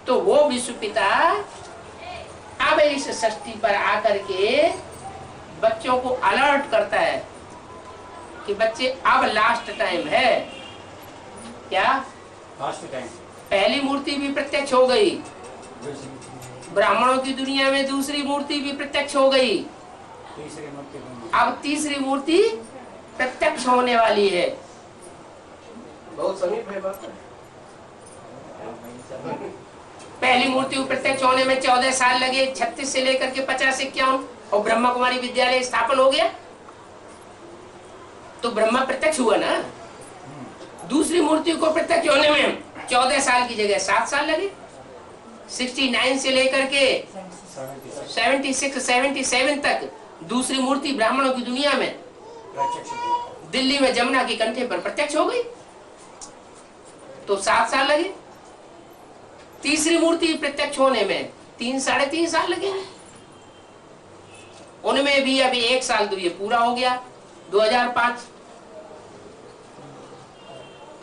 तो वो विश्व पिता अब इस सृष्टि पर आकर के बच्चों को अलर्ट करता है कि बच्चे अब लास्ट टाइम है। क्या लास्ट टाइम? पहली मूर्ति भी प्रत्यक्ष हो गई, ब्राह्मणों की दुनिया में दूसरी मूर्ति भी प्रत्यक्ष हो गई, तीसरी मूर्ति अब तीसरी मूर्ति प्रत्यक्ष होने वाली है। बहुत समीप है बात। पहली मूर्ति प्रत्यक्ष होने में 14 साल लगे, 36 से लेकर के 50-51, और ब्रह्मा कुमारी विद्यालय स्थापन हो गया, तो ब्रह्मा प्रत्यक्ष हुआ ना। दूसरी मूर्ति को प्रत्यक्ष होने में 14 साल की जगह 7 साल लगे। 69 से लेकर के 76-77 तक दूसरी मूर्ति ब्राह्मणों की दुनिया में दिल्ली में जमुना के कंठे पर प्रत्यक्ष हो गई, तो 7 साल लगे। तीसरी मूर्ति प्रत्यक्ष होने में 3-3.5 साल लगेंगे। उनमें भी अभी 1 साल तो ये पूरा हो गया, 2005,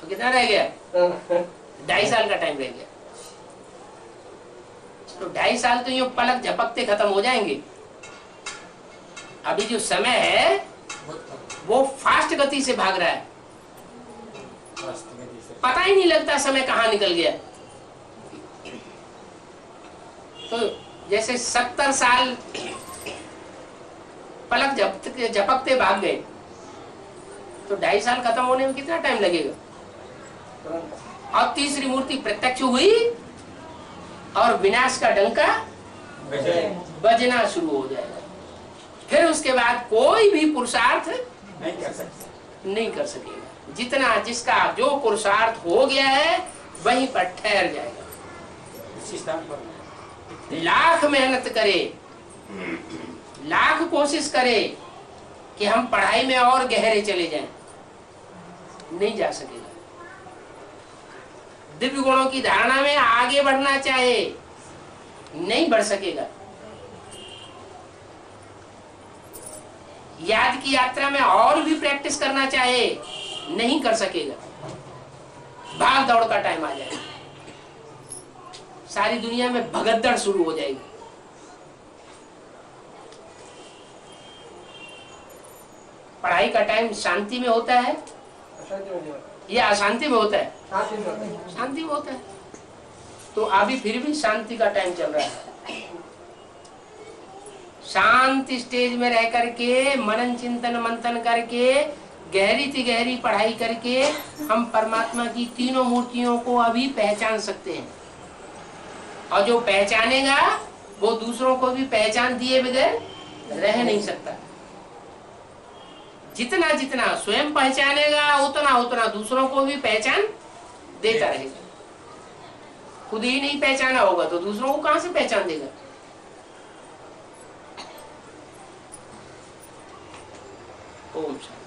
तो कितना रह गया? 2.5 साल का टाइम रह गया। तो 2.5 साल तो ये पलक झपकते खत्म हो जाएंगे। अभी जो समय है वो फास्ट गति से भाग रहा है, पता ही नहीं लगता समय कहाँ निकल गया। तो जैसे 70 साल पलक झपकते भाग गए, तो 2.5 साल खत्म होने में कितना टाइम लगेगा? और तीसरी मूर्ति प्रत्यक्ष हुई और विनाश का डंका बजना शुरू हो जाएगा। फिर उसके बाद कोई भी पुरुषार्थ नहीं कर सकेगा। जितना जिसका जो पुरुषार्थ हो गया है वहीं पर ठहर जाएगा। इसी स्थान पर लाख मेहनत करे, लाख कोशिश करे कि हम पढ़ाई में और गहरे चले जाएं, नहीं जा सकेगा। दिव्य गुणों की धारणा में आगे बढ़ना चाहे, नहीं बढ़ सकेगा। याद की यात्रा में और भी प्रैक्टिस करना चाहे, नहीं कर सकेगा। भाग दौड़ का टाइम आ जाएगा, सारी दुनिया में भगदड़ शुरू हो जाएगी। पढ़ाई का टाइम शांति में होता है या अशांति में होता है? शांति में होता है। तो अभी फिर भी शांति का टाइम चल रहा है। शांति स्टेज में रह करके मनन चिंतन मंथन करके गहरी से गहरी पढ़ाई करके हम परमात्मा की तीनों मूर्तियों को अभी पहचान सकते हैं। और जो पहचानेगा वो दूसरों को भी पहचान दिए बगैर रह नहीं सकता। जितना जितना स्वयं पहचानेगा उतना उतना दूसरों को भी पहचान देता रहेगा। खुद ही नहीं पहचाना होगा तो दूसरों को कहां से पहचान देगा? ओम शांति।